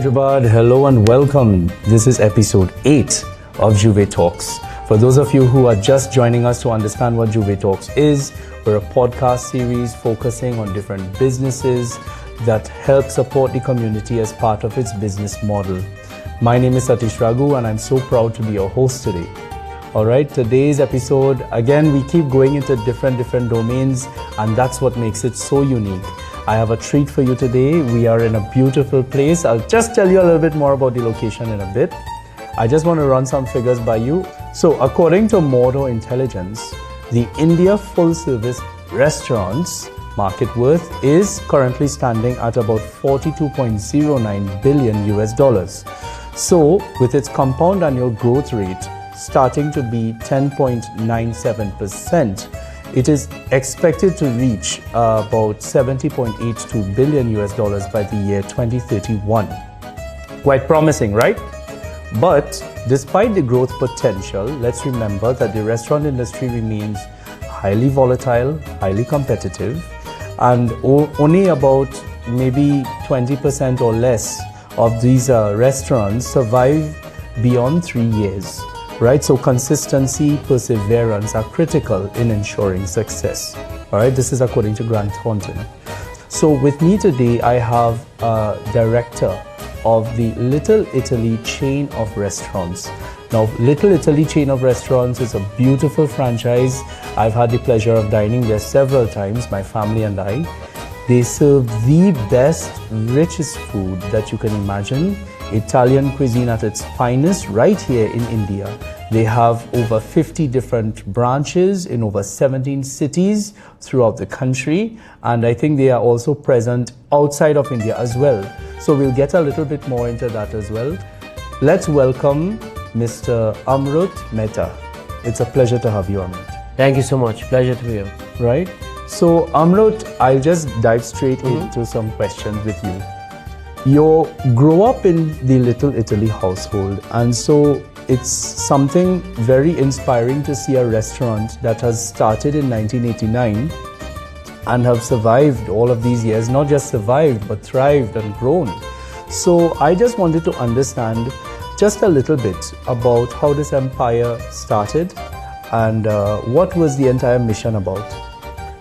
Hyderabad, hello and welcome. This is episode 8 of Juvet Talks. For those of you who are just joining us to understand what Juvet Talks is, we're a podcast series focusing on different businesses that help support the community as part of its business model. My name is Satesh Ragoo and I'm so proud to be your host today. Alright, today's episode, again, we keep going into different domains, and that's what makes it so unique. I have a treat for you today. We are in a beautiful place. I'll just tell you a little bit more about the location in a bit. I just want to run some figures by you. So according to Modo Intelligence, the India full service restaurants market worth is currently standing at about 42.09 billion US dollars. So with its compound annual growth rate starting to be 10.97%, it is expected to reach about 70.82 billion US dollars by the year 2031. Quite promising, right? But despite the growth potential, let's remember that the restaurant industry remains highly volatile, highly competitive, and only about maybe 20% or less of these restaurants survive beyond 3 years. Right, so consistency, perseverance are critical in ensuring success. All right, this is according to Grant Thornton. So with me today, I have a director of the Little Italy chain of restaurants. Now, Little Italy chain of restaurants is a beautiful franchise. I've had the pleasure of dining there several times, my family and I. They serve the best, richest food that you can imagine. Italian cuisine at its finest right here in India. They have over 50 different branches in over 17 cities throughout the country, and I think they are also present outside of India as well. So we'll get a little bit more into that as well. Let's welcome Mr. Amrut Mehta. It's a pleasure to have you, Amrut. Thank you so much. Pleasure to be here. Right? So Amrut, I'll just dive straight into some questions with you. You grow up in the Little Italy household, and so it's something very inspiring to see a restaurant that has started in 1989 and have survived all of these years, not just survived, but thrived and grown. So I just wanted to understand just a little bit about how this empire started and what was the entire mission about.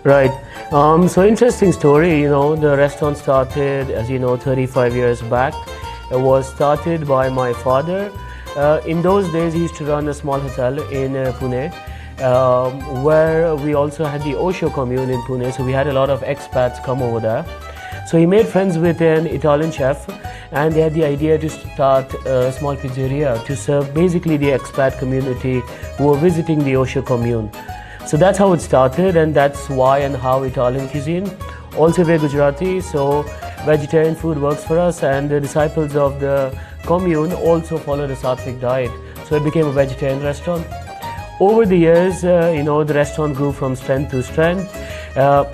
Right. So interesting story, the restaurant started, as you know, 35 years back. It was started by my father. In those days, he used to run a small hotel in Pune, where we also had the Osho commune in Pune, so we had a lot of expats come over there. So he made friends with an Italian chef, and they had the idea to start a small pizzeria to serve basically the expat community who were visiting the Osho commune. So that's how it started, and that's why and how Italian cuisine. Also we're Gujarati, so vegetarian food works for us, and the disciples of the commune also followed a Sattvic diet. So it became a vegetarian restaurant. Over the years, the restaurant grew from strength to strength.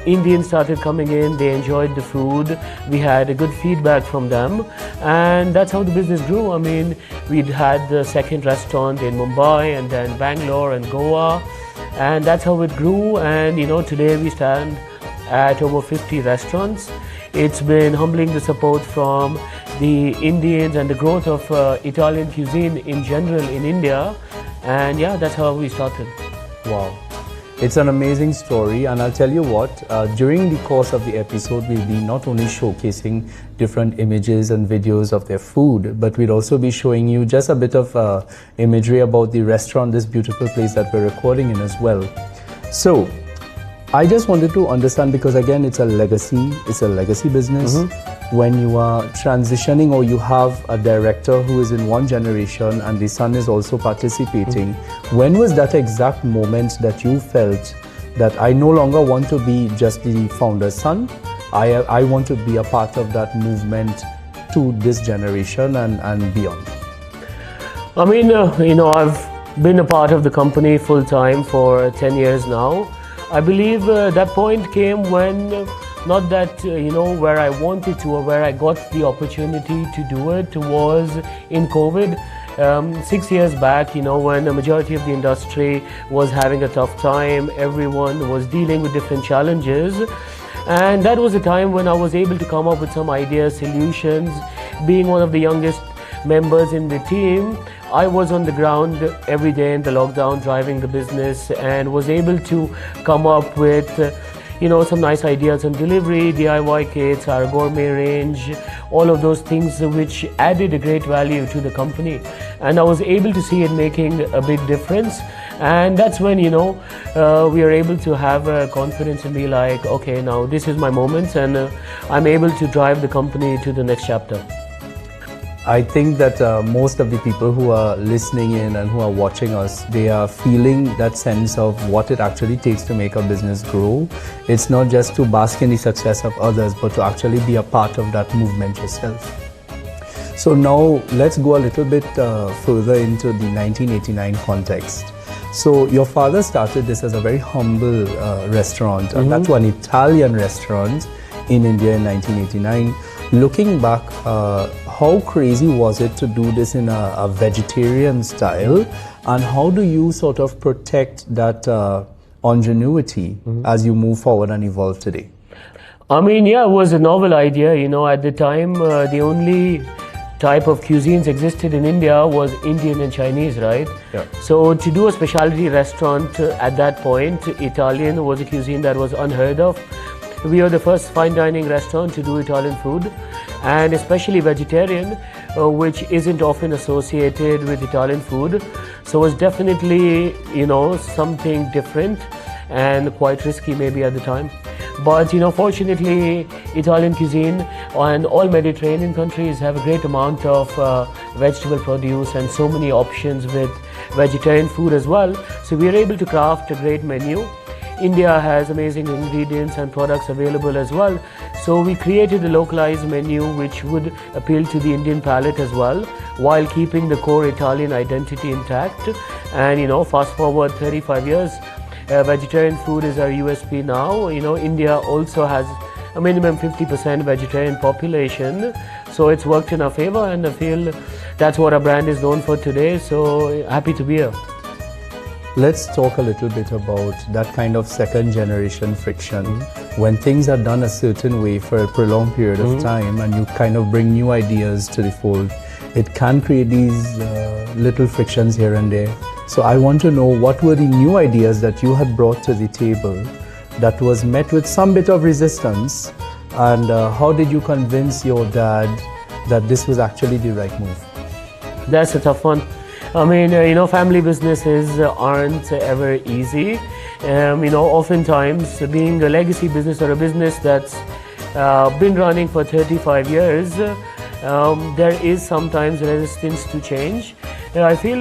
Indians started coming in, they enjoyed the food. We had a good feedback from them, and that's how the business grew. I mean, we'd had the second restaurant in Mumbai, and then Bangalore and Goa. And that's how it grew, and today we stand at over 50 restaurants. It's been humbling, the support from the Indians and the growth of Italian cuisine in general in India, and yeah, that's how we started. Wow. It's an amazing story, and I'll tell you what, during the course of the episode, we'll be not only showcasing different images and videos of their food, but we'll also be showing you just a bit of imagery about the restaurant, this beautiful place that we're recording in as well. So, I just wanted to understand, because again, it's a legacy business. When you are transitioning, or you have a director who is in one generation and the son is also participating, when was that exact moment that you felt that I no longer want to be just the founder's son, I want to be a part of that movement to this generation and beyond? I mean, I've been a part of the company full time for 10 years now. I believe that point came when not that where I wanted to or where I got the opportunity to do it was in COVID. 6 years back, when the majority of the industry was having a tough time, everyone was dealing with different challenges, and that was a time when I was able to come up with some ideas, solutions, being one of the youngest members in the team, I was on the ground every day in the lockdown driving the business and was able to come up with some nice ideas on delivery, DIY kits, our gourmet range, all of those things which added a great value to the company. And I was able to see it making a big difference. And that's when, we are able to have confidence and be like, okay, now this is my moment, and I'm able to drive the company to the next chapter. I think that most of the people who are listening in and who are watching us, they are feeling that sense of what it actually takes to make a business grow. It's not just to bask in the success of others, but to actually be a part of that movement yourself. So now let's go a little bit further into the 1989 context. So your father started this as a very humble restaurant, and that's an Italian restaurant in India in 1989. Looking back, how crazy was it to do this in a vegetarian style, and how do you sort of protect that ingenuity as you move forward and evolve today? I mean, yeah, it was a novel idea. At the time, the only type of cuisines existed in India was Indian and Chinese, right? Yeah. So to do a specialty restaurant at that point, Italian was a cuisine that was unheard of. We are the first fine dining restaurant to do Italian food, and especially vegetarian, which isn't often associated with Italian food. So it's definitely, something different and quite risky maybe at the time. But fortunately, Italian cuisine and all Mediterranean countries have a great amount of vegetable produce and so many options with vegetarian food as well. So we are able to craft a great menu. India has amazing ingredients and products available as well. So we created a localized menu which would appeal to the Indian palate as well, while keeping the core Italian identity intact. And fast forward 35 years, vegetarian food is our USP now. India also has a minimum 50% vegetarian population, so it's worked in our favor, and I feel that's what our brand is known for today. So happy to be here. Let's talk a little bit about that kind of second generation friction. When things are done a certain way for a prolonged period of time and you kind of bring new ideas to the fold, it can create these little frictions here and there. So I want to know, what were the new ideas that you had brought to the table that was met with some bit of resistance, and how did you convince your dad that this was actually the right move? That's a tough one. I mean, family businesses aren't ever easy. Oftentimes being a legacy business or a business that's been running for 35 years, there is sometimes resistance to change. I feel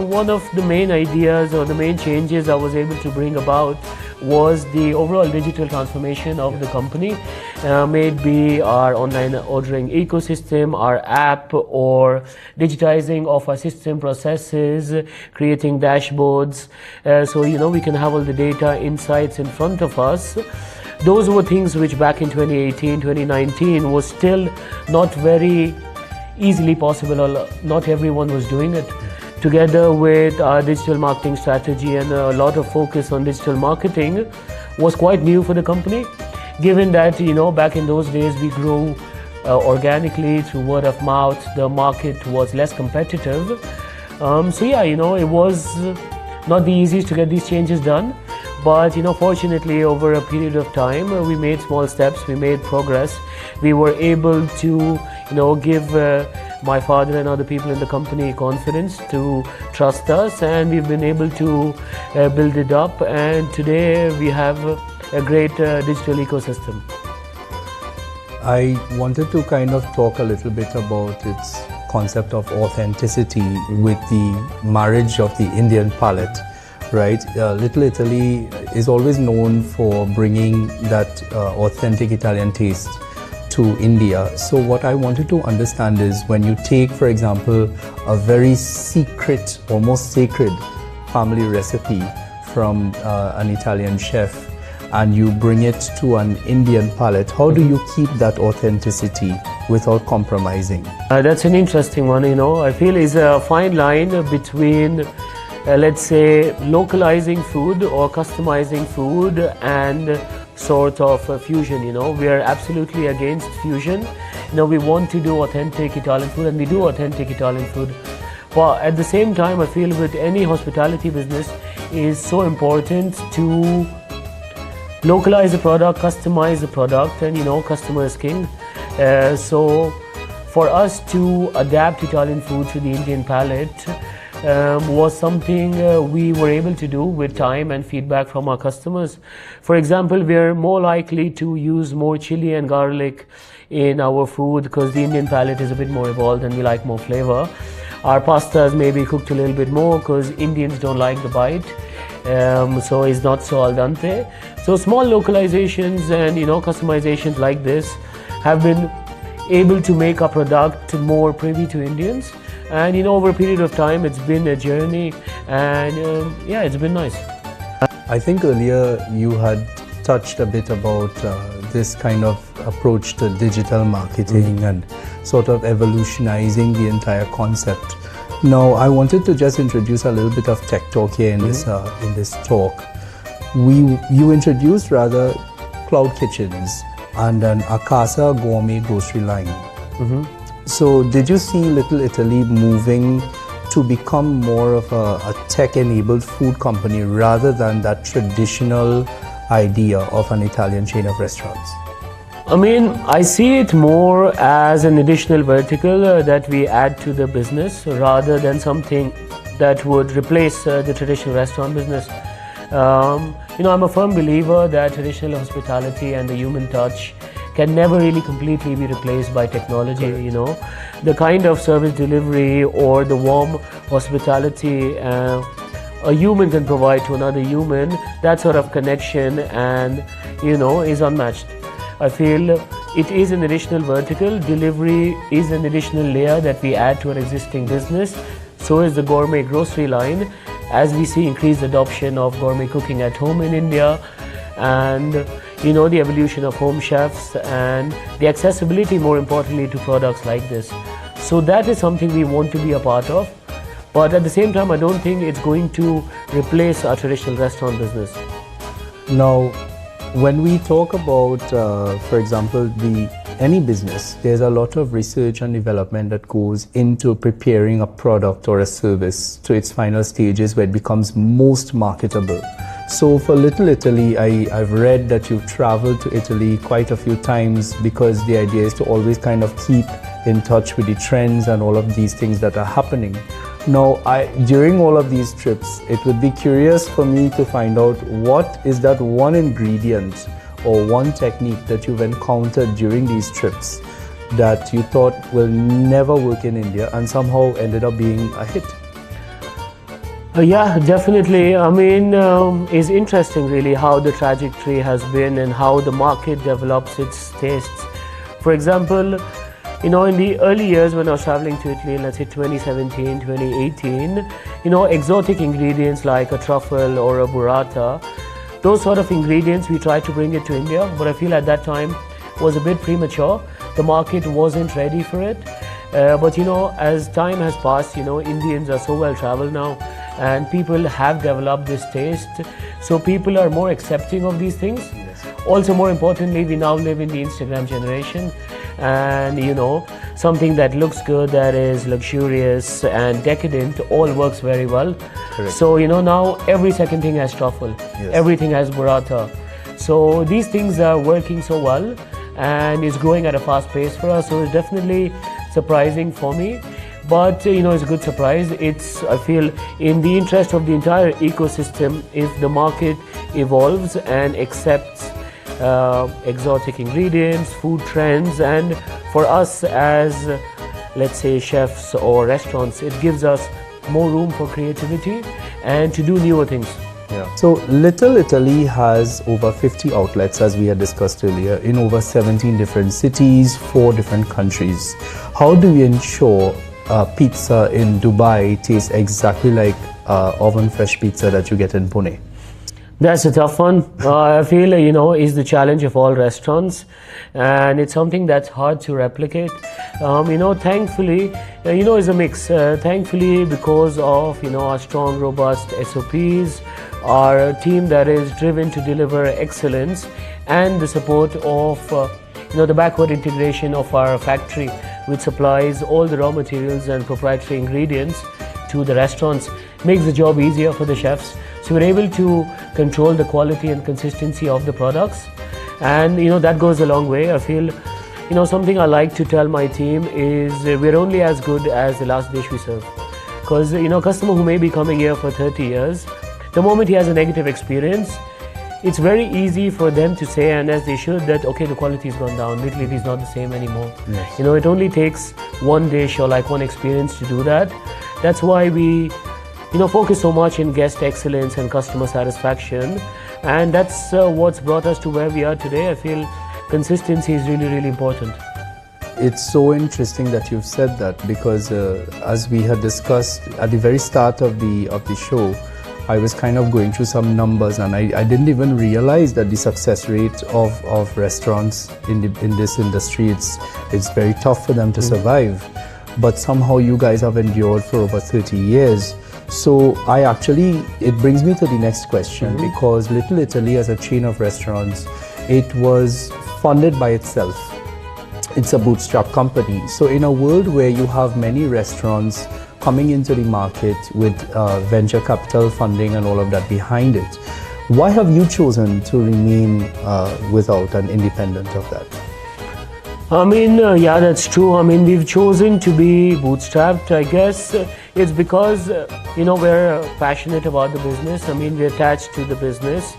one of the main ideas or the main changes I was able to bring about was the overall digital transformation of the company, maybe our online ordering ecosystem, our app, or digitizing of our system processes, creating dashboards, so we can have all the data insights in front of us. Those were things which back in 2018, 2019 was still not very easily possible, or not everyone was doing it. Together with our digital marketing strategy and a lot of focus on digital marketing was quite new for the company, given that back in those days we grew organically through word of mouth. The market was less competitive, so yeah, it was not the easiest to get these changes done. But fortunately, over a period of time, we made small steps, we made progress. We were able to give my father and other people in the company confidence to trust us, and we've been able to build it up, and today we have a great digital ecosystem. I wanted to kind of talk a little bit about its concept of authenticity with the marriage of the Indian palate. Right, Little Italy is always known for bringing that authentic Italian taste to India. So what I wanted to understand is, when you take, for example, a very secret, almost sacred family recipe from an Italian chef and you bring it to an Indian palate, how do you keep that authenticity without compromising? That's an interesting one. I feel is a fine line between let's say localizing food or customizing food and sort of fusion. We are absolutely against fusion. we want to do authentic Italian food, and we do authentic Italian food. But at the same time, I feel with any hospitality business is so important to localize the product, customize the product, and customer is king. So for us to adapt Italian food to the Indian palate was something we were able to do with time and feedback from our customers. For example, we are more likely to use more chili and garlic in our food because the Indian palate is a bit more evolved and we like more flavor. Our pastas may be cooked a little bit more because Indians don't like the bite, so it's not so al dente. So small localizations and customizations like this have been able to make our product more privy to Indians. And over a period of time, it's been a journey, and yeah, it's been nice. I think earlier you had touched a bit about this kind of approach to digital marketing and sort of evolutionizing the entire concept. Now, I wanted to just introduce a little bit of tech talk here in this talk. You introduced rather cloud kitchens and an Akasa gourmet grocery line. So did you see Little Italy moving to become more of a tech-enabled food company rather than that traditional idea of an Italian chain of restaurants? I mean, I see it more as an additional vertical that we add to the business rather than something that would replace the traditional restaurant business. I'm a firm believer that traditional hospitality and the human touch can never really completely be replaced by technology. The kind of service delivery or the warm hospitality a human can provide to another human, that sort of connection and is unmatched. I feel it is an additional vertical. Delivery is an additional layer that we add to our existing business. So is the gourmet grocery line, as we see increased adoption of gourmet cooking at home in India, and the evolution of home chefs and the accessibility, more importantly, to products like this. So that is something we want to be a part of, but at the same time I don't think it's going to replace our traditional restaurant business. Now, when we talk about, for example, any business, there's a lot of research and development that goes into preparing a product or a service to its final stages where it becomes most marketable. So for Little Italy, I've read that you've traveled to Italy quite a few times because the idea is to always kind of keep in touch with the trends and all of these things that are happening. Now, during all of these trips, it would be curious for me to find out what is that one ingredient or one technique that you've encountered during these trips that you thought will never work in India and somehow ended up being a hit. Yeah, definitely. I mean, it's interesting really how the trajectory has been and how the market develops its tastes. For example, in the early years when I was traveling to Italy, let's say 2017, 2018, exotic ingredients like a truffle or a burrata, those sort of ingredients, we tried to bring it to India, but I feel at that time was a bit premature. The market wasn't ready for it. But as time has passed, Indians are so well traveled now and people have developed this taste. So people are more accepting of these things. Yes. Also, more importantly, we now live in the Instagram generation. And something that looks good, that is luxurious and decadent, all works very well. Correct. So now every second thing has truffle, yes. Everything has burrata. So these things are working so well and is growing at a fast pace for us. So it's definitely surprising for me, but it's a good surprise. It's, I feel, in the interest of the entire ecosystem if the market evolves and accepts exotic ingredients, food trends, and for us as, let's say, chefs or restaurants, it gives us more room for creativity and to do newer things. Yeah. So Little Italy has over 50 outlets, as we had discussed earlier, in over 17 different cities, 4 different countries. How do we ensure pizza in Dubai tastes exactly like oven fresh pizza that you get in Pune? That's a tough one. I feel, is the challenge of all restaurants, and it's something that's hard to replicate. Thankfully, it's a mix. Thankfully, because of, our strong, robust SOPs, our team that is driven to deliver excellence, and the support of, the backward integration of our factory, which supplies all the raw materials and proprietary ingredients to the restaurants, makes the job easier for the chefs. So we're able to control the quality and consistency of the products, and that goes a long way. I feel, something I like to tell my team is we're only as good as the last dish we serve. Because a customer who may be coming here for 30 years, the moment he has a negative experience, it's very easy for them to say, and as they should, that okay, the quality has gone down, literally it is not the same anymore. Yes. It only takes one dish or like one experience to do that. That's why we focus so much in guest excellence and customer satisfaction, and that's what's brought us to where we are today. I feel consistency is really, really important. It's so interesting that you've said that, because as we had discussed at the very start of the show, I was kind of going through some numbers, and I didn't even realize that the success rate of restaurants in this industry, it's very tough for them to survive. But somehow you guys have endured for over 30 years. So it brings me to the next question, because Little Italy as a chain of restaurants, it was funded by itself. It's a bootstrap company. So in a world where you have many restaurants coming into the market with venture capital funding and all of that behind it, why have you chosen to remain without and independent of that? Yeah, that's true. We've chosen to be bootstrapped. I guess it's because, we're passionate about the business. We're attached to the business.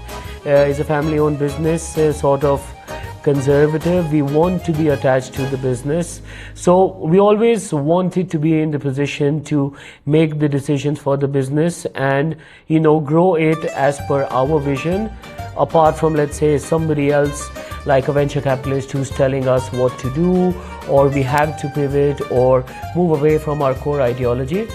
It's a family-owned business, sort of conservative. We want to be attached to the business. So we always wanted to be in the position to make the decisions for the business and, grow it as per our vision, apart from, let's say, somebody else like a venture capitalist who's telling us what to do, or we have to pivot or move away from our core ideology.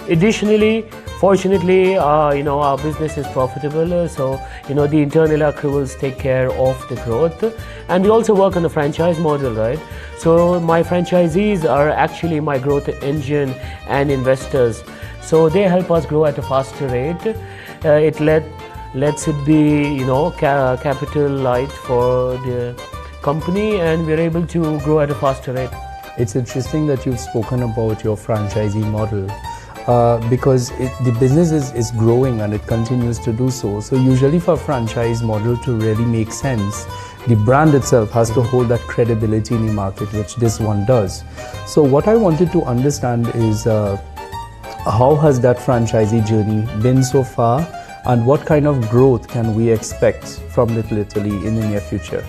Additionally, fortunately, our business is profitable, so the internal accruals take care of the growth, and we also work on the franchise model, right? So my franchisees are actually my growth engine and investors, so they help us grow at a faster rate. It lets it be capital light for the company, and we're able to grow at a faster rate. It's interesting that you've spoken about your franchisee model. Because the business is growing and it continues to do so. So usually for a franchise model to really make sense, the brand itself has to hold that credibility in the market, which this one does. So what I wanted to understand is how has that franchisee journey been so far, and what kind of growth can we expect from Little Italy in the near future?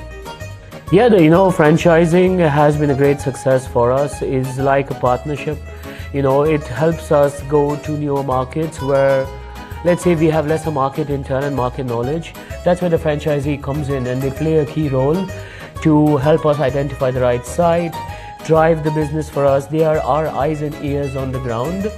Yeah, franchising has been a great success for us. It's like a partnership. It helps us go to newer markets where, let's say, we have lesser market intel and market knowledge. That's where the franchisee comes in, and they play a key role to help us identify the right site, drive the business for us. They are our eyes and ears on the ground,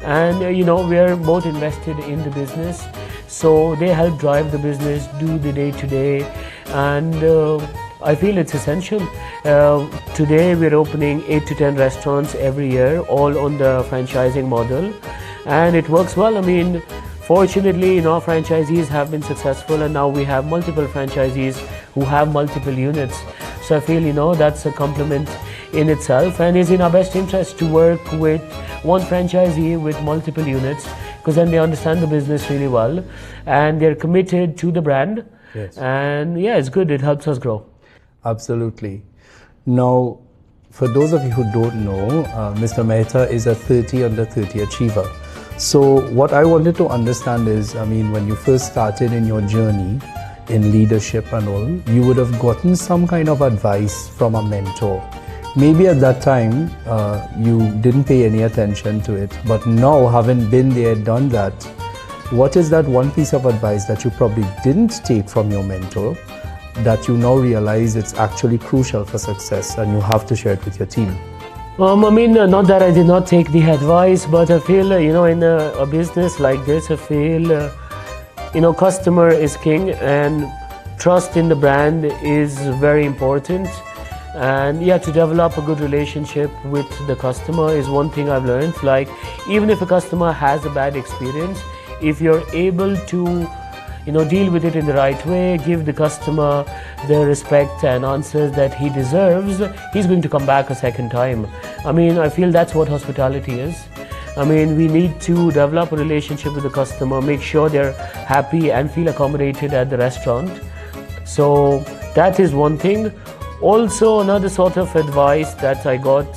and we're both invested in the business, so they help drive the business, do the day-to-day, and I feel it's essential. Today we're opening 8 to 10 restaurants every year, all on the franchising model, and it works well. Fortunately, our franchisees have been successful, and now we have multiple franchisees who have multiple units. So I feel, that's a compliment in itself, and it's in our best interest to work with one franchisee with multiple units, because then they understand the business really well, and they're committed to the brand. Yes. And yeah, it's good. It helps us grow. Absolutely. Now, for those of you who don't know, Mr. Mehta is a 30 under 30 achiever. So what I wanted to understand is, when you first started in your journey in leadership and all, you would have gotten some kind of advice from a mentor. Maybe at that time, you didn't pay any attention to it, but now, having been there, done that, what is that one piece of advice that you probably didn't take from your mentor that you now realize it's actually crucial for success, and you have to share it with your team? Not that I did not take the advice, but I feel, in a business like this, I feel, customer is king, and trust in the brand is very important. And yeah, to develop a good relationship with the customer is one thing I've learned. Like, even if a customer has a bad experience, if you're able to deal with it in the right way, give the customer the respect and answers that he deserves, he's going to come back a second time. I mean, I feel that's what hospitality is. I mean, we need to develop a relationship with the customer, make sure they're happy and feel accommodated at the restaurant. So that is one thing. Also, another sort of advice that I got,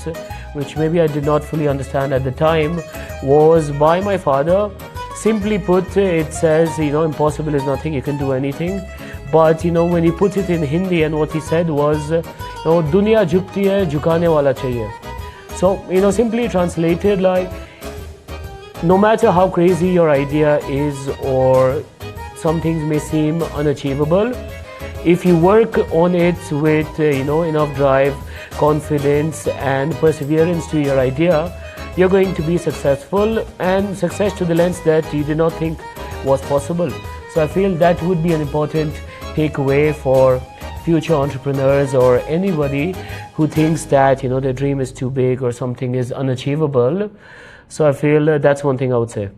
which maybe I did not fully understand at the time, was by my father. Simply put, it says, impossible is nothing, you can do anything. But, when he put it in Hindi, and what he said was, Dunya jhukti hai, jhukane wala chahiye. So, simply translated like, no matter how crazy your idea is or some things may seem unachievable, if you work on it with, enough drive, confidence and perseverance to your idea, you're going to be successful, and success to the lengths that you did not think was possible. So I feel that would be an important takeaway for future entrepreneurs or anybody who thinks that their dream is too big or something is unachievable. So I feel that's one thing I would say.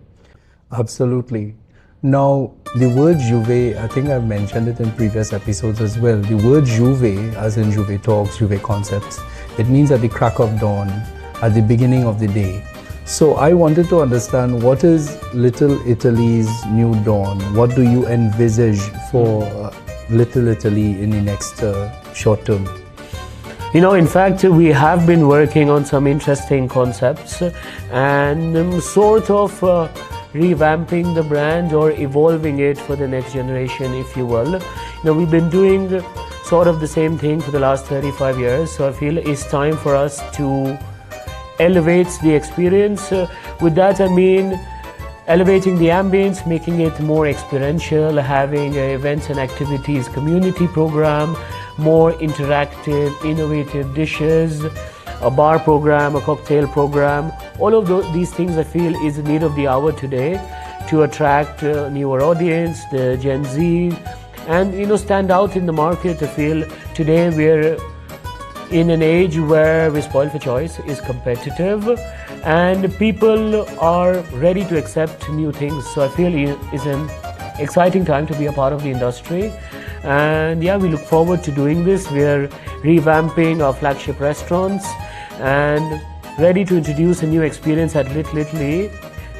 Absolutely. Now, the word Juve, I think I've mentioned it in previous episodes as well. The word Juve, as in Juve Talks, Juve Concepts, it means at the crack of dawn, at the beginning of the day. So I wanted to understand, what is Little Italy's new dawn? What do you envisage for Little Italy in the next short term? In fact, we have been working on some interesting concepts and sort of revamping the brand or evolving it for the next generation, if you will. We've been doing sort of the same thing for the last 35 years. So I feel it's time for us to elevate the experience. With that, I mean elevating the ambience, making it more experiential, having events and activities, community program, more interactive, innovative dishes, a bar program, a cocktail program. All of these things I feel is the need of the hour today to attract a newer audience, the Gen Z, and stand out in the market. I feel today we're in an age where we're spoiled for choice, is competitive, and people are ready to accept new things. So I feel it's an exciting time to be a part of the industry. And yeah, we look forward to doing this. We're revamping our flagship restaurants and ready to introduce a new experience at Little Italy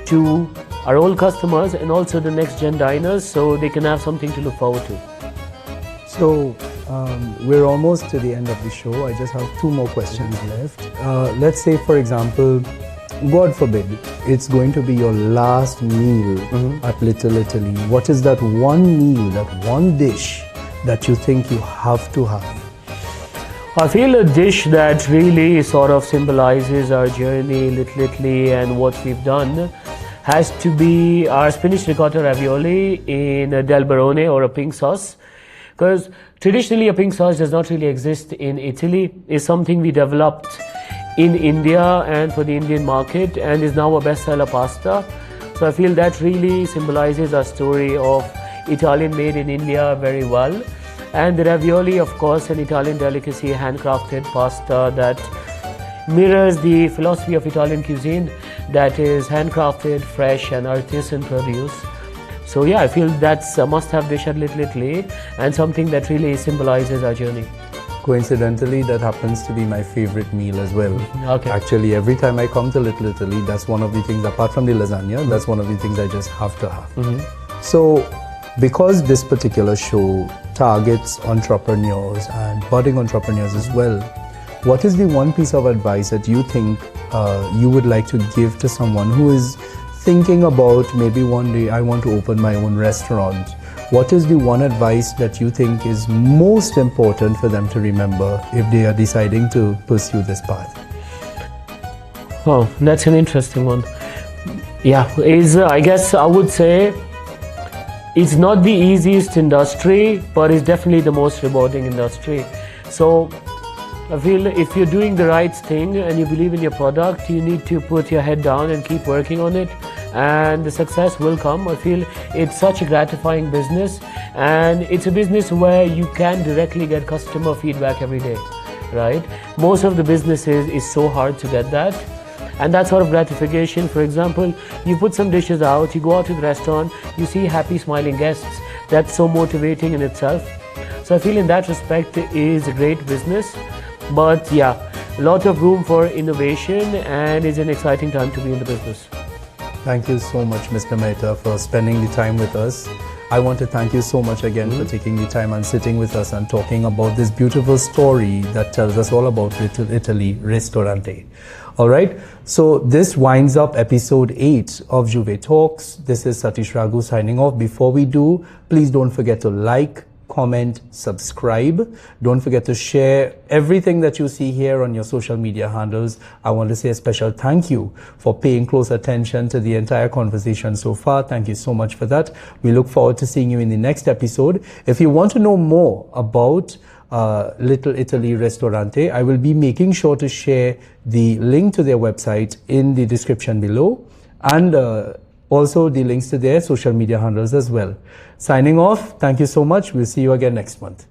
to our old customers and also the next gen diners, so they can have something to look forward to. So we're almost to the end of the show. I just have two more questions left. Let's say, for example, God forbid, it's going to be your last meal at Little Italy. What is that one meal, that one dish that you think you have to have? I feel a dish that really sort of symbolizes our journey, Little Italy, and what we've done has to be our spinach ricotta ravioli in a del Barone or a pink sauce. Because traditionally a pink sauce does not really exist in Italy. It's something we developed in India and for the Indian market, and is now a bestseller pasta. So I feel that really symbolizes our story of Italian made in India very well. And the ravioli, of course, an Italian delicacy, handcrafted pasta that mirrors the philosophy of Italian cuisine, that is handcrafted, fresh and artisan produce. So yeah, I feel that's a must-have dish at Little Italy and something that really symbolizes our journey. Coincidentally, that happens to be my favorite meal as well. Okay. Actually, every time I come to Little Italy, that's one of the things, apart from the lasagna, that's one of the things I just have to have. So, because this particular show targets entrepreneurs and budding entrepreneurs as well, what is the one piece of advice that you think you would like to give to someone who is thinking about, maybe one day I want to open my own restaurant? What is the one advice that you think is most important for them to remember if they are deciding to pursue this path? Oh, that's an interesting one. Yeah, I guess I would say it's not the easiest industry, but it's definitely the most rewarding industry. So I feel if you're doing the right thing and you believe in your product, you need to put your head down and keep working on it, and the success will come. I feel it's such a gratifying business, and it's a business where you can directly get customer feedback every day, right? Most of the businesses is so hard to get that. And that sort of gratification, for example, you put some dishes out, you go out to the restaurant, you see happy smiling guests. That's so motivating in itself. So I feel in that respect it is a great business. But yeah, a lot of room for innovation, and it's an exciting time to be in the business. Thank you so much, Mr. Mehta, for spending the time with us. I want to thank you so much again for taking the time and sitting with us and talking about this beautiful story that tells us all about Little Italy Ristorante. All right, so this winds up episode 8 of Juve Talks. This is Satesh Ragoo signing off. Before we do, please don't forget to like, comment, subscribe. Don't forget to share everything that you see here on your social media handles. I want to say a special thank you for paying close attention to the entire conversation so far. Thank you so much for that. We look forward to seeing you in the next episode. If you want to know more about Little Italy Ristorante, I will be making sure to share the link to their website in the description below, and also the links to their social media handles as well. Signing off, thank you so much. We'll see you again next month.